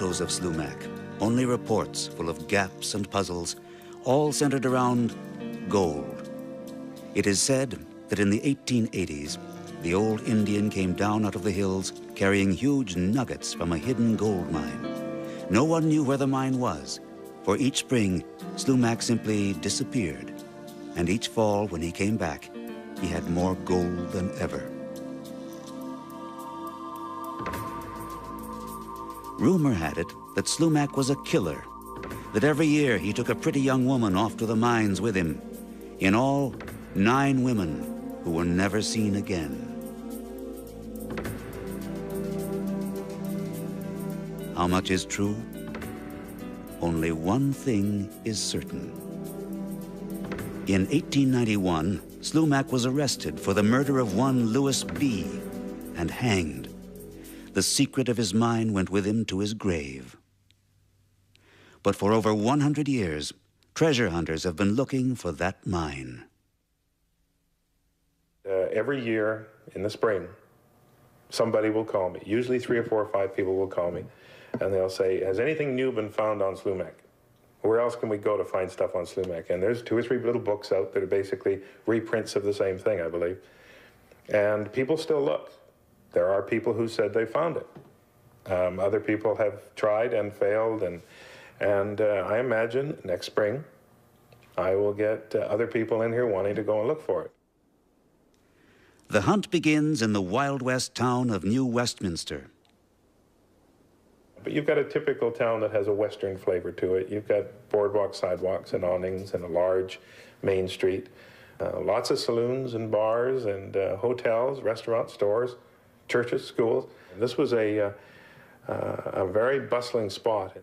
photos of Slumach, only reports full of gaps and puzzles, all centered around gold. It is said that in the 1880s, the old Indian came down out of the hills carrying huge nuggets from a hidden gold mine. No one knew where the mine was. For each spring, Slumach simply disappeared. And each fall, when he came back, he had more gold than ever. Rumor had it that Slumach was a killer, that every year he took a pretty young woman off to the mines with him. In all, 9 women who were never seen again. How much is true? Only one thing is certain. In 1891, Slumach was arrested for the murder of one Louis B. and hanged. The secret of his mine went with him to his grave. But for over 100 years, treasure hunters have been looking for that mine. Every year in the spring, somebody will call me. Usually 3 or 4 or 5 people will call me, and they'll say, has anything new been found on Slumach? Where else can we go to find stuff on Slumach? And there's 2 or 3 little books out that are basically reprints of the same thing, I believe. And people still look. There are people who said they found it. Other people have tried and failed, and I imagine next spring I will get other people in here wanting to go and look for it. The hunt begins in the Wild West town of New Westminster. But you've got a typical town that has a Western flavor to it. You've got boardwalk, sidewalks, and awnings, and a large main street. Lots of saloons and bars and hotels, restaurants, stores, churches, schools. This was a very bustling spot.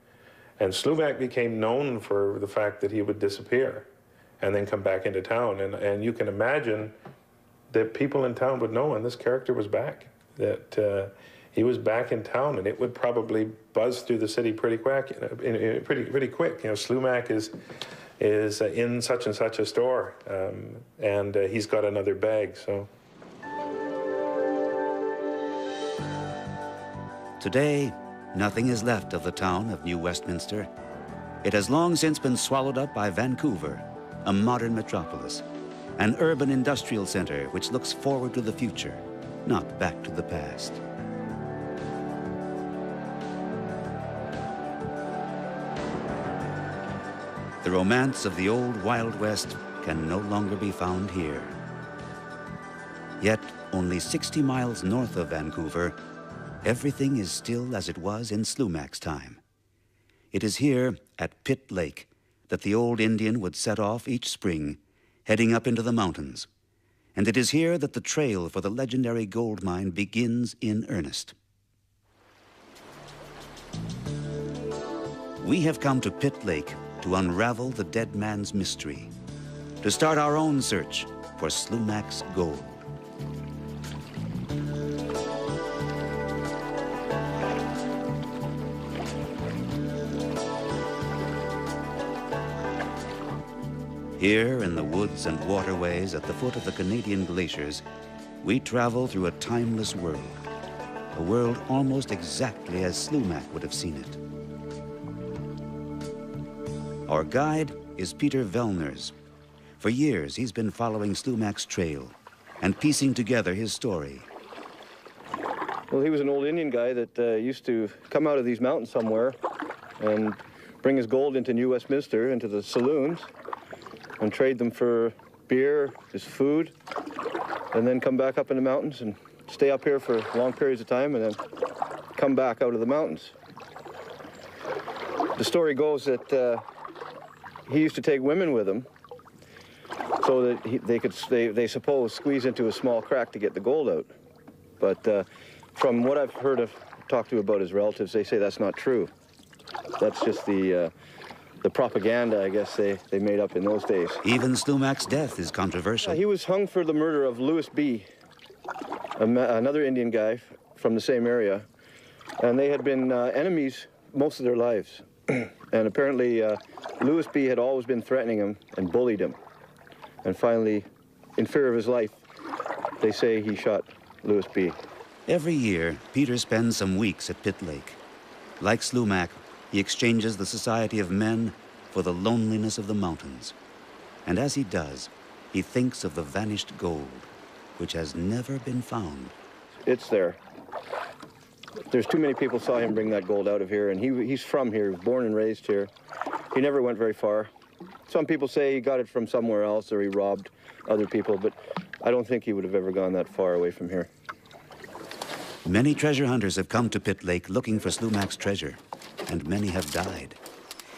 And Slumach became known for the fact that he would disappear and then come back into town. And you can imagine that people in town would know when this character was back, that he was back in town, and it would probably buzz through the city pretty quick. Pretty quick. You know, Slumach is in such and such a store, and he's got another bag. So today, nothing is left of the town of New Westminster. It has long since been swallowed up by Vancouver, a modern metropolis, an urban industrial center which looks forward to the future, not back to the past. The romance of the old Wild West can no longer be found here. Yet, only 60 miles north of Vancouver, everything is still as it was in Slumach's time. It is here, at Pitt Lake, that the old Indian would set off each spring, heading up into the mountains. And it is here that the trail for the legendary gold mine begins in earnest. We have come to Pitt Lake to unravel the dead man's mystery, to start our own search for Slumach's gold. Here in the woods and waterways at the foot of the Canadian glaciers, we travel through a timeless world, a world almost exactly as Slumach would have seen it. Our guide is Peter Vellners. For years, he's been following Slumach's trail and piecing together his story. Well, he was an old Indian guy that used to come out of these mountains somewhere and bring his gold into New Westminster, into the saloons, and trade them for beer, his food, and then come back up in the mountains and stay up here for long periods of time and then come back out of the mountains. The story goes that he used to take women with him so that they could, they suppose, squeeze into a small crack to get the gold out. But from what I've heard of, talked to about his relatives, they say that's not true. That's just the propaganda, I guess, they made up in those days. Even Slumach's death is controversial. He was hung for the murder of Louis B., another Indian guy from the same area. And they had been enemies most of their lives. And apparently, Louis B. had always been threatening him and bullied him. And finally, in fear of his life, they say he shot Louis B. Every year, Peter spends some weeks at Pitt Lake. Like Slumach, he exchanges the society of men for the loneliness of the mountains. And as he does, he thinks of the vanished gold, which has never been found. It's there. There's too many people saw him bring that gold out of here, and he's from here, born and raised here. He never went very far. Some people say he got it from somewhere else or he robbed other people, but I don't think he would have ever gone that far away from here. Many treasure hunters have come to Pitt Lake looking for Slumach's treasure, and many have died.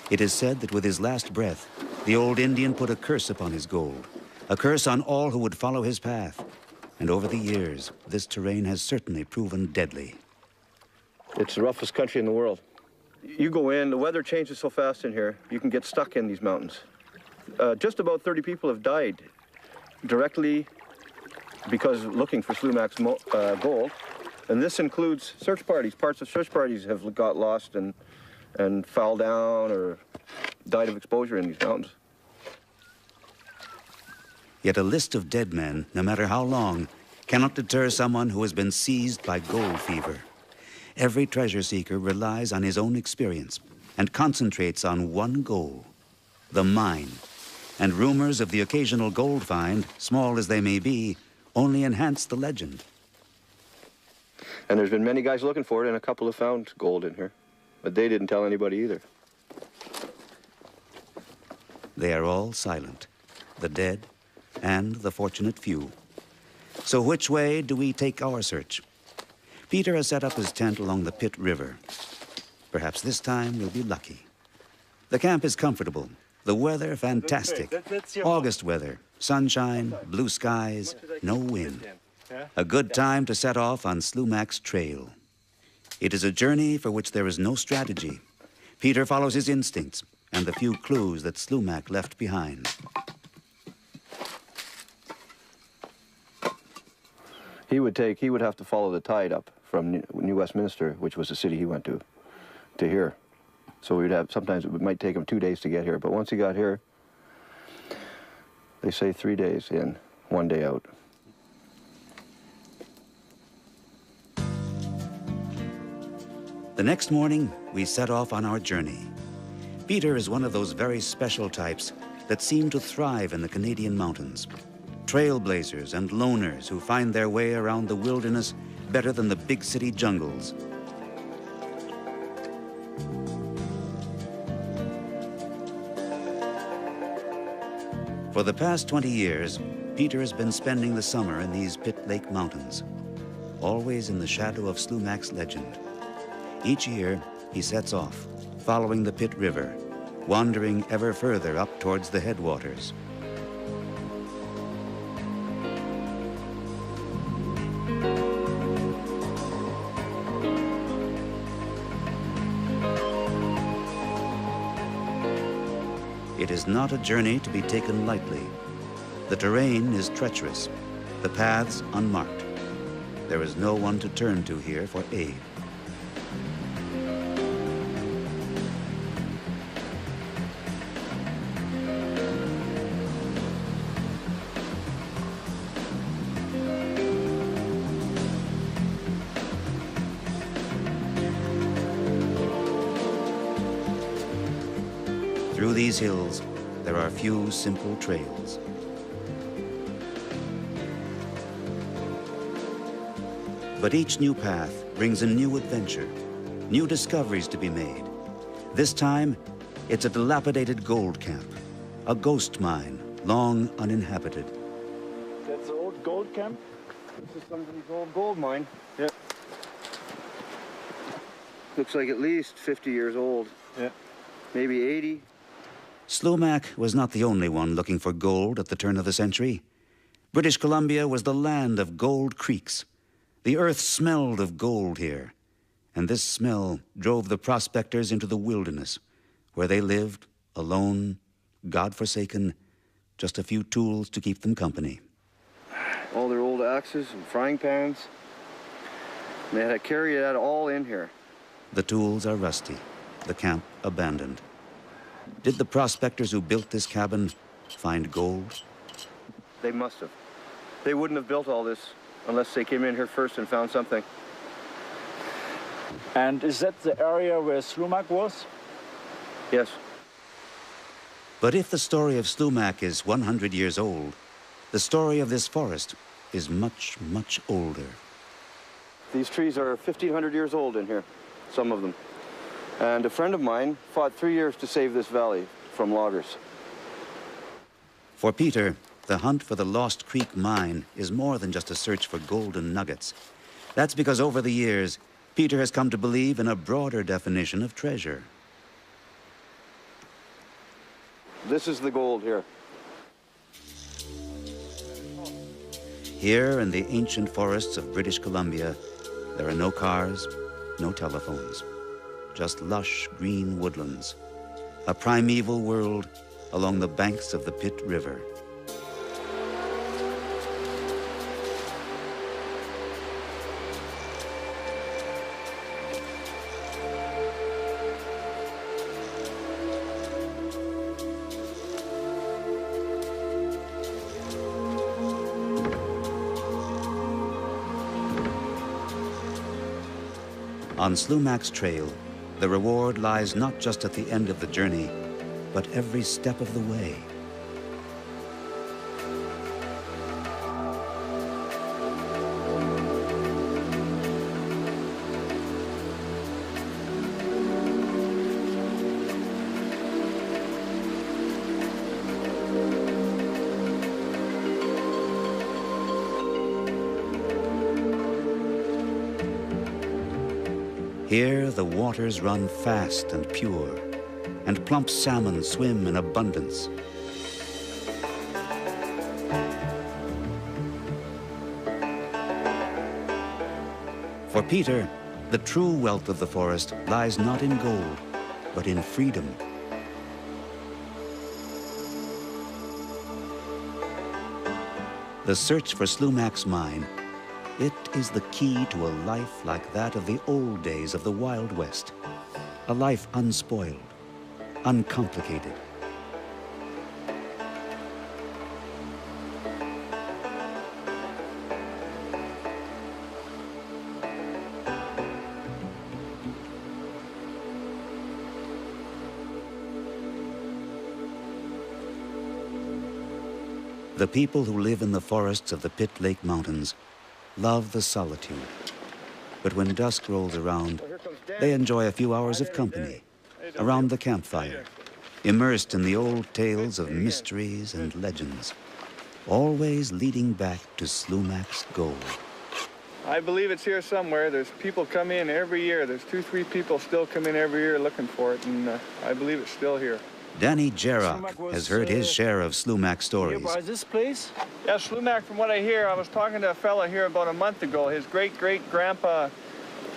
It is said that with his last breath, the old Indian put a curse upon his gold, a curse on all who would follow his path. And over the years, this terrain has certainly proven deadly. It's the roughest country in the world. You go in, the weather changes so fast in here, you can get stuck in these mountains. Just about 30 people have died directly because looking for Slumach's gold. And this includes search parties. Parts of search parties have got lost and fell down or died of exposure in these mountains. Yet a list of dead men, no matter how long, cannot deter someone who has been seized by gold fever. Every treasure seeker relies on his own experience and concentrates on one goal, the mine. And rumors of the occasional gold find, small as they may be, only enhance the legend. And there's been many guys looking for it, and a couple have found gold in here. But they didn't tell anybody either. They are all silent, the dead and the fortunate few. So which way do we take our search? Peter has set up his tent along the Pitt River. Perhaps this time we'll be lucky. The camp is comfortable, the weather fantastic. August weather, sunshine, blue skies, no wind. A good time to set off on Slumach's trail. It is a journey for which there is no strategy. Peter follows his instincts and the few clues that Slumach left behind. He would have to follow the tide up from New Westminster, which was the city he went to here. So sometimes it might take him 2 days to get here, but once he got here, they say 3 days in, 1 day out. The next morning, we set off on our journey. Peter is one of those very special types that seem to thrive in the Canadian mountains. Trailblazers and loners who find their way around the wilderness better than the big city jungles. For the past 20 years, Peter has been spending the summer in these Pitt Lake mountains, always in the shadow of Slumach's legend. Each year, he sets off, following the Pitt River, wandering ever further up towards the headwaters. It is not a journey to be taken lightly. The terrain is treacherous, the paths unmarked. There is no one to turn to here for aid. Through these hills, there are few simple trails. But each new path brings a new adventure, new discoveries to be made. This time, it's a dilapidated gold camp, a ghost mine, long uninhabited. That's the old gold camp. This is somebody's old gold mine. Yep. Looks like at least 50 years old. Yeah. Maybe 80. Slumach was not the only one looking for gold at the turn of the century. British Columbia was the land of gold creeks. The earth smelled of gold here, and this smell drove the prospectors into the wilderness, where they lived, alone, God-forsaken, just a few tools to keep them company. All their old axes and frying pans. And they had to carry that all in here. The tools are rusty, the camp abandoned. Did the prospectors who built this cabin find gold? They must have. They wouldn't have built all this unless they came in here first and found something. And is that the area where Slumach was? Yes. But if the story of Slumach is 100 years old, the story of this forest is much, much older. These trees are 1,500 years old in here, some of them. And a friend of mine fought 3 years to save this valley from loggers. For Peter, the hunt for the Lost Creek mine is more than just a search for golden nuggets. That's because over the years, Peter has come to believe in a broader definition of treasure. This is the gold here. Here in the ancient forests of British Columbia, there are no cars, no telephones, just lush green woodlands, a primeval world along the banks of the Pitt River. On Slumach's trail, the reward lies not just at the end of the journey, but every step of the way. Here, the waters run fast and pure, and plump salmon swim in abundance. For Peter, the true wealth of the forest lies not in gold, but in freedom. The search for Slumach's mine, it is the key to a life like that of the old days of the Wild West. A life unspoiled, uncomplicated. The people who live in the forests of the Pitt Lake Mountains love the solitude. But when dusk rolls around, they enjoy a few hours of company around the campfire, immersed in the old tales of mysteries and legends, always leading back to Slumach's gold. I believe it's here somewhere. There's people come in every year. There's 2-3 people still come in every year looking for it, and I believe it's still here. Danny Jarrock has heard his share of Slumach stories. By this place? Yeah, Slumach, from what I hear, I was talking to a fella here about a month ago. His great-great-grandpa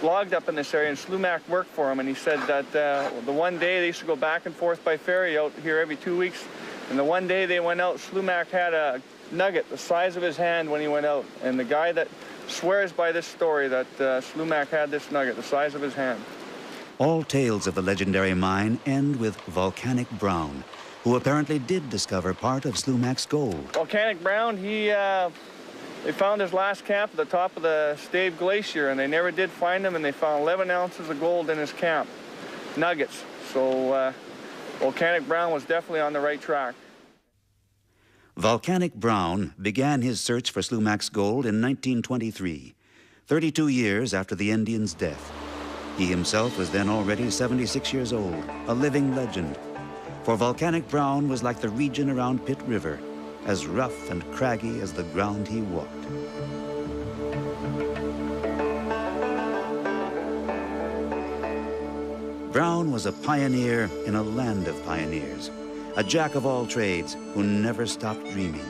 logged up in this area, and Slumach worked for him, and he said that the one day they used to go back and forth by ferry out here every 2 weeks, and the one day they went out, Slumach had a nugget the size of his hand when he went out, and the guy that swears by this story that Slumach had this nugget the size of his hand. All tales of the legendary mine end with Volcanic Brown, who apparently did discover part of Slumach's gold. Volcanic Brown, they found his last camp at the top of the Stave Glacier, and they never did find him, and they found 11 ounces of gold in his camp, nuggets. So Volcanic Brown was definitely on the right track. Volcanic Brown began his search for Slumach's gold in 1923, 32 years after the Indian's death. He himself was then already 76 years old, a living legend. For Volcanic Brown was like the region around Pitt River, as rough and craggy as the ground he walked. Brown was a pioneer in a land of pioneers, a jack of all trades who never stopped dreaming.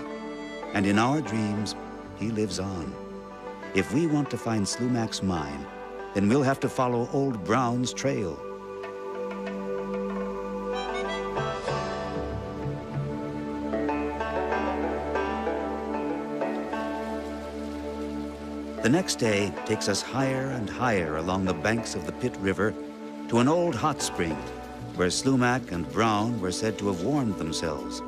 And in our dreams, he lives on. If we want to find Slumach's mine, then we'll have to follow old Brown's trail. The next day takes us higher and higher along the banks of the Pitt River to an old hot spring where Slumach and Brown were said to have warmed themselves.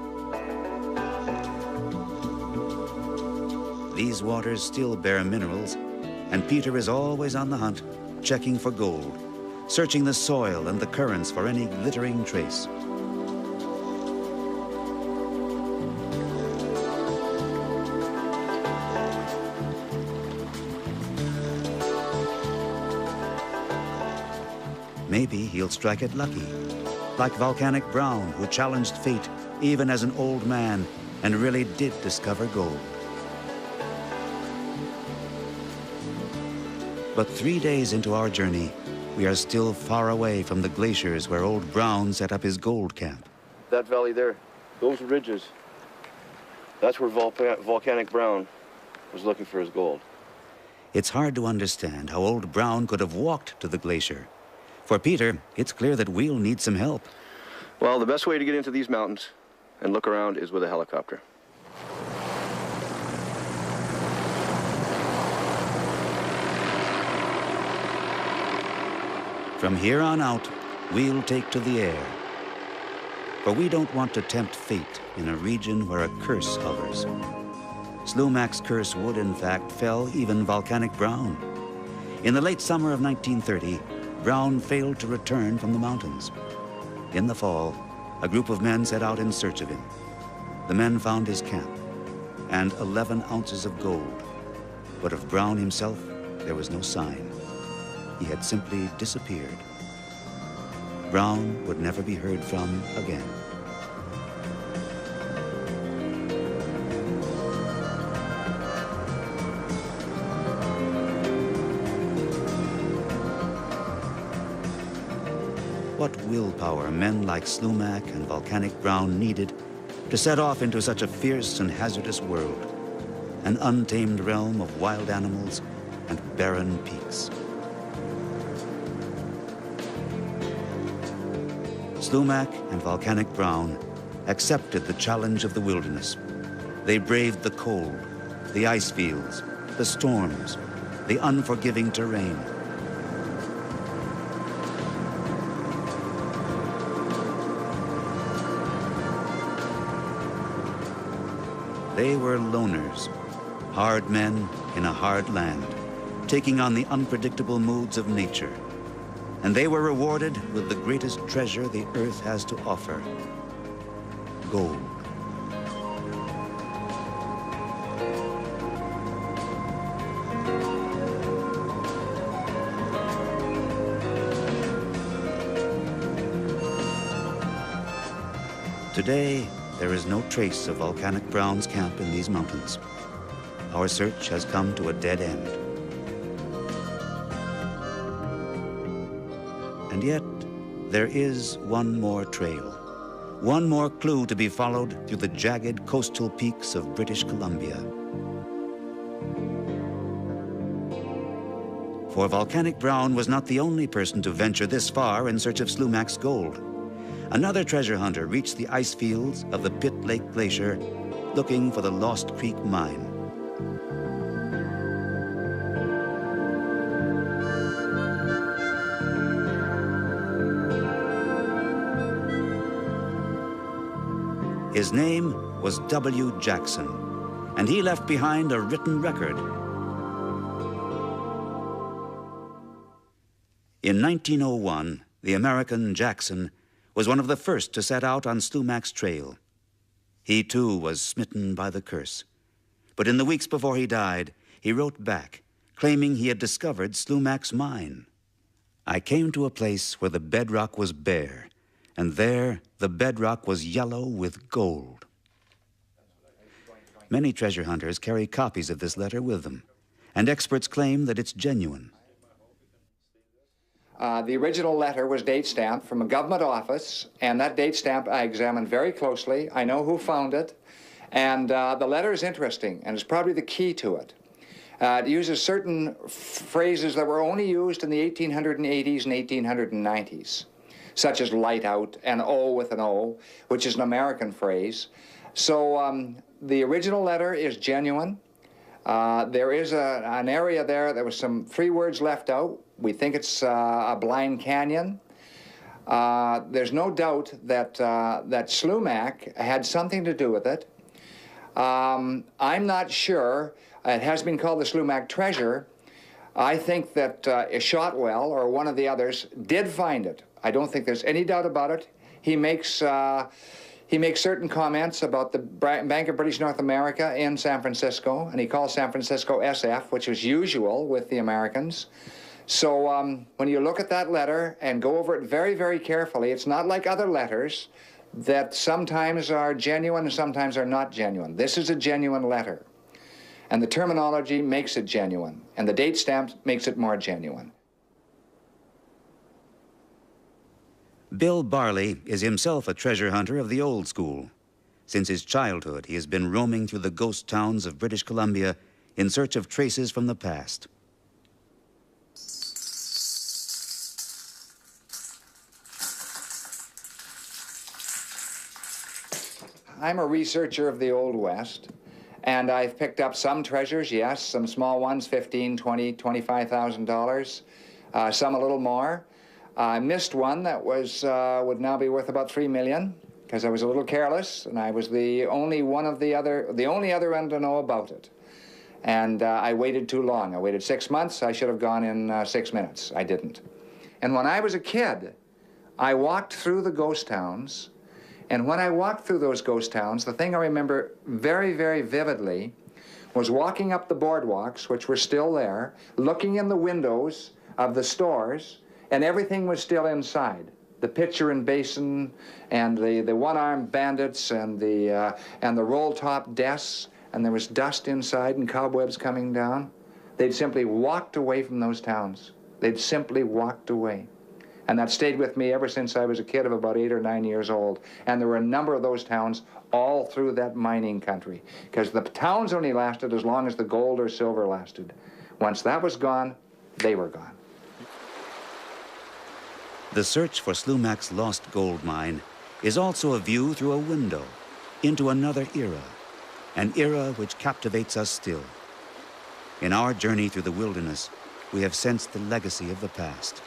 These waters still bear minerals, and Peter is always on the hunt, checking for gold. searching the soil and the currents for any glittering trace. Maybe he'll strike it lucky, like Volcanic Brown, who challenged fate even as an old man and really did discover gold. But 3 days into our journey, we are still far away from the glaciers where old Brown set up his gold camp. That valley there, those ridges, that's where Volcanic Brown was looking for his gold. It's hard to understand how old Brown could have walked to the glacier. For Peter, it's clear that we'll need some help. Well, the best way to get into these mountains and look around is with a helicopter. From here on out, we'll take to the air. For we don't want to tempt fate in a region where a curse hovers. Slumach's curse would, in fact, fell even Volcanic Brown. In the late summer of 1930, Brown failed to return from the mountains. In the fall, a group of men set out in search of him. The men found his camp and 11 ounces of gold. But of Brown himself, there was no sign. He had simply disappeared. Brown would never be heard from again. What willpower men like Slumach and Volcanic Brown needed to set off into such a fierce and hazardous world, an untamed realm of wild animals and barren peaks. Slumach and Volcanic Brown accepted the challenge of the wilderness. They braved the cold, the ice fields, the storms, the unforgiving terrain. They were loners, hard men in a hard land, taking on the unpredictable moods of nature. And they were rewarded with the greatest treasure the earth has to offer: gold. Today, there is no trace of Volcanic Brown's camp in these mountains. Our search has come to a dead end. And yet, there is one more trail, one more clue to be followed through the jagged coastal peaks of British Columbia. For Volcanic Brown was not the only person to venture this far in search of Slumach's gold. Another treasure hunter reached the ice fields of the Pitt Lake Glacier looking for the Lost Creek Mine. His name was W. Jackson, and he left behind a written record. In 1901, the American Jackson was one of the first to set out on Slumach's trail. He too was smitten by the curse. But in the weeks before he died, he wrote back, claiming he had discovered Slumach's mine. I came to a place where the bedrock was bare, and there the bedrock was yellow with gold. Many treasure hunters carry copies of this letter with them, and experts claim that it's genuine. The original letter was date stamped from a government office, and that date stamp I examined very closely. I know who found it, and the letter is interesting, and it's probably the key to it. It uses certain phrases that were only used in the 1880s and 1890s, such as light out and O with an O, which is an American phrase. So the original letter is genuine. There is an area there that was some 3 words left out. We think it's a blind canyon. There's no doubt that that Slumach had something to do with it. I'm not sure. It has been called the Slumach treasure. I think that Shotwell, or one of the others, did find it. I don't think there's any doubt about it. He makes certain comments about the Bank of British North America in San Francisco, and he calls San Francisco SF, which was usual with the Americans. So when you look at that letter and go over it very, very carefully, it's not like other letters that sometimes are genuine and sometimes are not genuine. This is a genuine letter. And the terminology makes it genuine, and the date stamp makes it more genuine. Bill Barley is himself a treasure hunter of the old school. Since his childhood, he has been roaming through the ghost towns of British Columbia in search of traces from the past. I'm a researcher of the Old West, and I've picked up some treasures, yes, some small ones, $15,000, $20,000, $25,000, some a little more. I missed one that would now be worth about $3 million, because I was a little careless, and I was the only other one to know about it. And I waited too long. I waited 6 months. I should have gone in 6 minutes. I didn't. And when I was a kid, I walked through the ghost towns. And when I walked through those ghost towns, the thing I remember very, very vividly was walking up the boardwalks, which were still there, looking in the windows of the stores, and everything was still inside. The pitcher and basin, and the one-armed bandits, and the roll-top desks, and there was dust inside and cobwebs coming down. They'd simply walked away from those towns. They'd simply walked away. And that stayed with me ever since I was a kid of about 8 or 9 years old. And there were a number of those towns all through that mining country, because the towns only lasted as long as the gold or silver lasted. Once that was gone, they were gone. The search for Slumach's lost gold mine is also a view through a window into another era, an era which captivates us still. In our journey through the wilderness, we have sensed the legacy of the past.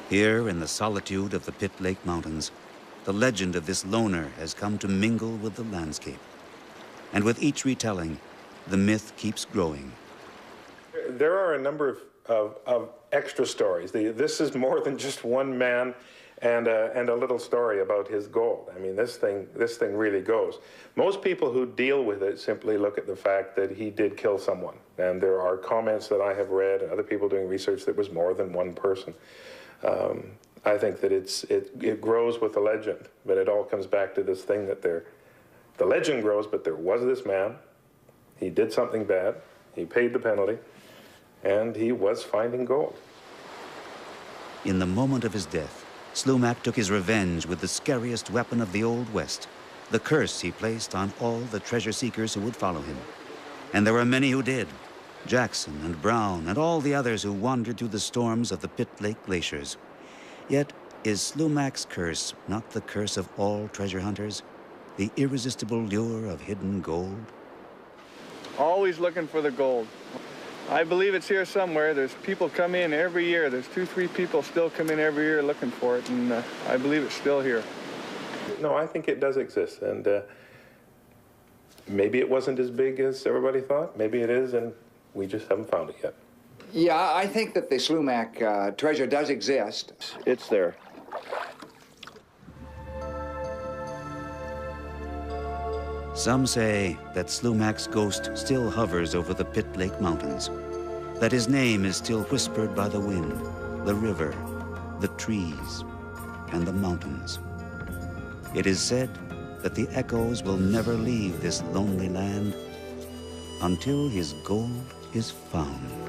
Here in the solitude of the Pitt Lake Mountains, the legend of this loner has come to mingle with the landscape. And with each retelling, the myth keeps growing. There are a number of extra stories. This is more than just one man and a little story about his gold. I mean, this thing really goes. Most people who deal with it simply look at the fact that he did kill someone. And there are comments that I have read and other people doing research that was more than one person. I think that it grows with the legend, but it all comes back to this thing that the legend grows, but there was this man, he did something bad, he paid the penalty, and he was finding gold. In the moment of his death, Slumach took his revenge with the scariest weapon of the Old West, the curse he placed on all the treasure seekers who would follow him. And there were many who did. Jackson and Brown and all the others who wandered through the storms of the Pitt Lake glaciers. Yet, is Slumach's curse not the curse of all treasure hunters? The irresistible lure of hidden gold? Always looking for the gold. I believe it's here somewhere. There's people come in every year. There's 2, 3 people still come in every year looking for it, and I believe it's still here. No, I think it does exist, and maybe it wasn't as big as everybody thought. Maybe it is, and we just haven't found it yet. Yeah, I think that the Slumach treasure does exist. It's there. Some say that Slumach's ghost still hovers over the Pitt Lake Mountains, that his name is still whispered by the wind, the river, the trees, and the mountains. It is said that the echoes will never leave this lonely land until his gold is found.